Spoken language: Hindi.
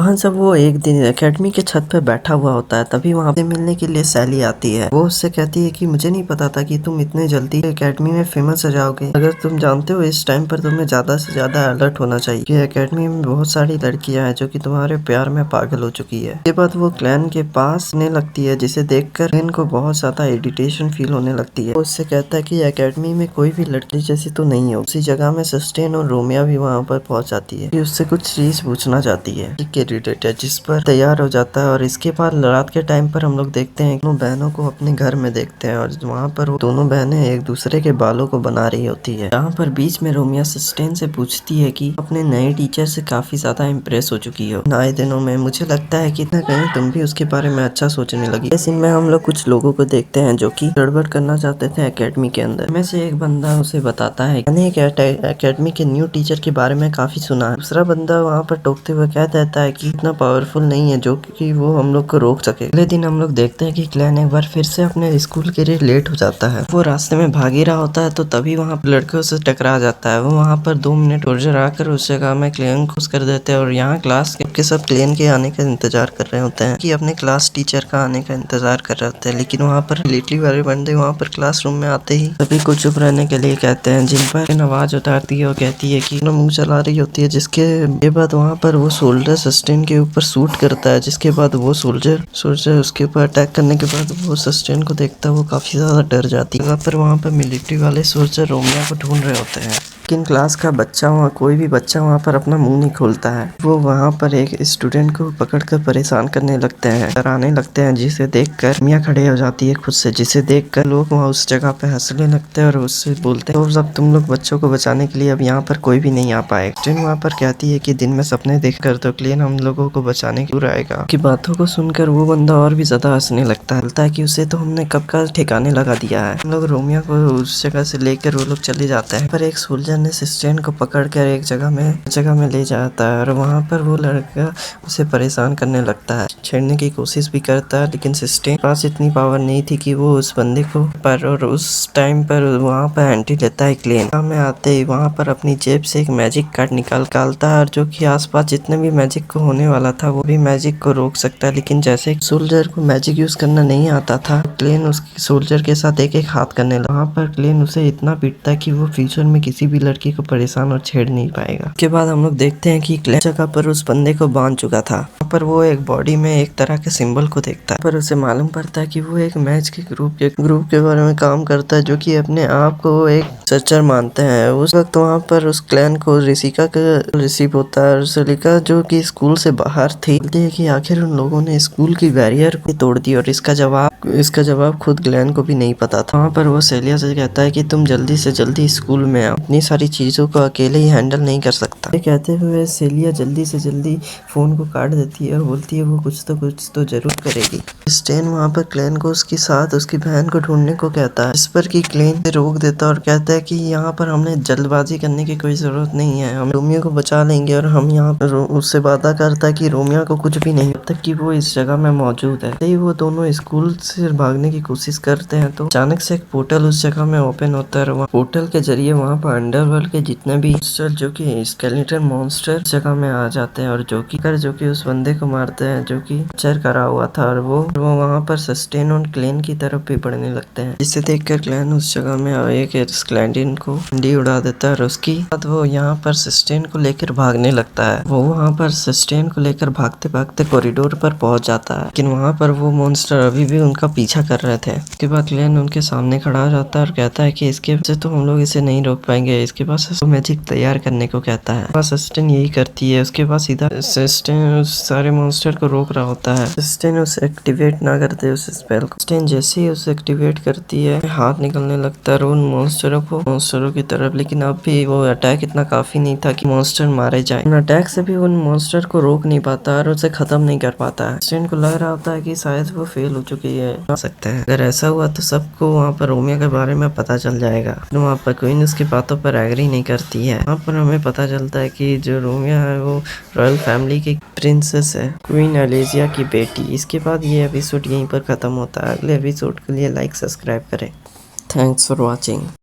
वहाँ जब वो एक दिन एकेडमी के छत पे बैठा हुआ होता है तभी वहाँ पे मिलने के लिए सैली आती है। वो उससे कहती है कि मुझे नहीं पता था कि तुम इतने जल्दी एकेडमी में फेमस हो जाओगे। अगर तुम जानते हो इस टाइम पर तुम्हें ज्यादा से ज्यादा अलर्ट होना चाहिए कि एकेडमी में बहुत सारी लड़कियां हैं जो कि तुम्हारे प्यार में पागल हो चुकी है। इसके बाद वो क्लैन के पास आने लगती है जिसे देखकर क्लैन को बहुत ज्यादा इरिटेशन फील होने लगती है। वो उससे कहता है कि एकेडमी में कोई भी लड़की जैसी तो नहीं हो। उसी जगह में सस्टेन और रोमिया भी वहाँ पर पहुँच जाती है कि उससे कुछ चीज पूछना चाहती है के रिलेटेड, जिस पर तैयार हो जाता है। और इसके बाद रात के टाइम पर हम लोग देखते हैं दोनों बहनों को अपने घर में देखते हैं और वहाँ पर वो दोनों बहनें एक दूसरे के बालों को बना रही होती है। यहाँ पर बीच में रोमिया सस्टेन से पूछती है कि अपने नए टीचर से काफी ज्यादा इम्प्रेस हो चुकी हो नए दिनों में। मुझे लगता है कि ना कहीं तुम भी उसके बारे में अच्छा सोचने लगी। इस सीन में हम लोग कुछ लोगों को देखते हैं जो कि गड़बड़ करना चाहते थे एकेडमी के अंदर। में से एक बंदा उसे बताता है मैंने एकेडमी के न्यू टीचर के बारे में काफी सुना है। दूसरा बंदा वहाँ पर टोकते हुए कह देता है कि इतना पावरफुल नहीं है जो कि वो हम लोग को रोक सके। अगले दिन हम लोग देखते हैं कि क्लैन एक बार फिर से अपने स्कूल के लिए लेट हो जाता है। वो रास्ते में भाग ही रहा होता है तो तभी वहाँ लड़कों से टकरा जाता है। वो वहाँ पर 2 मिनट टोर्चर आकर उस जगह में क्लैन खुश कर देते हैं और यहाँ क्लास के सब क्लैन के आने का इंतजार कर रहे होते हैं कि अपने क्लास टीचर का आने का इंतजार कर रहे होते हैं। लेकिन वहाँ पर लिटली वाले बंदे वहाँ पर क्लासरूम में आते ही सभी को चुप रहने के लिए कहते हैं, जिन पर आवाज उतारती है और कहती है कि मुंह चला रही होती है। जिसके बाद वहाँ पर वो सोल्जर सस्टेन के ऊपर शूट करता है। जिसके बाद वो सोल्जर उसके ऊपर अटैक करने के बाद वो सस्टेन को देखता है, वो काफी ज्यादा डर जाती है। पर वहाँ पर मिलिट्री वाले सोल्जर रोमिया को ढूंढ रहे होते हैं लेकिन क्लास का बच्चा वहाँ कोई भी बच्चा वहाँ पर अपना मुंह नहीं खोलता है। वो वहाँ पर एक स्टूडेंट को पकड़कर परेशान करने लगते हैं, डराने लगते हैं, जिसे देखकर रोमिया खड़े हो जाती है खुद से। जिसे देखकर लोग वहाँ उस जगह पे हंसने लगते हैं और उससे बोलते हैं तो जब तुम लोग बच्चों को बचाने के लिए अब यहाँ पर कोई भी नहीं आ पाए। स्टेन वहाँ पर कहती है कि दिन में सपने देख कर तो क्लेन हम लोगों को बचाने क्यों आएगा। की बातों को सुनकर वो बंदा और भी ज्यादा हंसने लगता है। बोलता है कि उसे तो हमने कब का ठिकाने लगा दिया है। हम लोग रोमिया को उस जगह से लेकर वो लोग चले जाते हैं। पर एक सोल्जर ने सस्टेन को पकड़कर एक जगह में ले जाता है और वहाँ पर वो लड़का उसे परेशान करने लगता है, छेड़ने की कोशिश भी करता है। लेकिन सस्टेन के पास इतनी पावर नहीं थी कि वो उस बंदे को पर और उस टाइम पर वहाँ पर एंट्री लेता है क्लेन। में आते ही वहाँ पर अपनी जेब से एक मैजिक कार्ड निकालता है और जो कि आसपास जितने भी मैजिक को होने वाला था वो भी मैजिक को रोक सकता है। लेकिन जैसे सोल्जर को मैजिक यूज करना नहीं आता था, क्लेन उस सोल्जर के साथ एक हाथ करने लगा। वहाँ पर क्लेन उसे इतना पीटता है कि वो फ्यूचर में किसी भी लड़की को परेशान और छेड़ नहीं पाएगा। उसके बाद हम लोग देखते हैं कि क्लेन जगह पर उस बंदे को बांध चुका था। वहाँ पर वो एक बॉडी में एक तरह के सिंबल को देखता है, पर उसे मालूम पड़ता है कि वो एक मैच के ग्रुप के बारे में काम करता है जो कि अपने आप को एक सर्चर मानते हैं। उस वक्त वहाँ पर उस क्लैन को रिसिका का रिसीव होता है और सिलिका जो कि स्कूल से बाहर थी बोलती है कि आखिर उन लोगों ने स्कूल की बैरियर को तोड़ दी और इसका जवाब खुद ग्लैन को भी नहीं पता था। वहाँ पर वो सेलिया से कहता है कि तुम जल्दी से जल्दी स्कूल में आओ, इतनी सारी चीजों को अकेले ही हैंडल नहीं कर सकता। ये कहते हुए सेलिया जल्दी से जल्दी फोन को काट देती है और बोलती है वो कुछ तो जरूर करेगी। स्टेन वहाँ पर क्लैन को उसके साथ उसकी बहन को ढूंढने को कहता है, इस पर कि क्लैन रोक देता और कहता है कि यहाँ पर हमने जल्दबाजी करने की कोई जरूरत नहीं है, हम रोमियो को बचा लेंगे। और हम यहाँ पर उससे वादा करता है कि रोमियो को कुछ भी नहीं तक कि वो इस जगह में मौजूद है। ही वो दोनों स्कूल से भागने की कोशिश करते हैं तो अचानक से एक पोर्टल उस जगह में ओपन होता है। पोर्टल के जरिए वहाँ पर अंडरवर्ल्ड के जितने भी मॉन्स्टर जो कि स्केलेटन मॉन्स्टर जगह में आ जाते हैं और जो कि उस बंदे को मारते हैं जो कि चर करा हुआ था और वो वहाँ पर सस्टेन और क्लैन की तरफ भी बढ़ने लगते हैं। जिसे देखकर क्लैन उस जगह में एक स्केलेटन को डंडी उड़ा देता है और उसकी बाद वो यहाँ पर सस्टेन को लेकर भागने लगता है। वो वहाँ पर सस्टेन को लेकर भागते भागते कॉरिडोर पर पहुंच जाता है, लेकिन वहाँ पर वो मॉन्स्टर अभी भी उनका पीछा कर रहे थे। उसके बाद क्लैन उनके सामने खड़ा हो जाता है और कहता है कि इसके से तो हम लोग इसे नहीं रोक पाएंगे, इसके पास मैजिक तैयार करने को कहता है। सस्टेन यही करती है। उसके बाद सीधा सस्टेन उस सारे मॉन्स्टर को रोक रहा होता है। सस्टेन उसे एक्टिवेट ना करते उस स्पेल को। सस्टेन जैसे ही उसे एक्टिवेट करती है हाथ निकलने लगता है उन मॉन्स्टरों की तरफ। लेकिन अब भी वो अटैक इतना काफी नहीं था कि मॉन्स्टर मारे जाए। उन अटैक से भी उन मॉन्स्टर को रोक नहीं पाता और उसे खत्म नहीं कर पाता है। सस्टेन को लग रहा होता है कि शायद वो फेल हो चुकी है। आ सकता है अगर ऐसा हुआ तो सबको वहाँ पर रोमियो के बारे में पता चल जाएगा। वहाँ पर क्वीन उसकी बातों पर एग्री नहीं करती है। वहाँ पर हमें पता चलता है कि जो रोमियो है वो रॉयल फैमिली की प्रिंसेस है, क्वीन एलिजिया की बेटी। इसके बाद ये एपिसोड यहीं पर खत्म होता है। अगले एपिसोड के लिए लाइक सब्सक्राइब करें। Thanks for watching.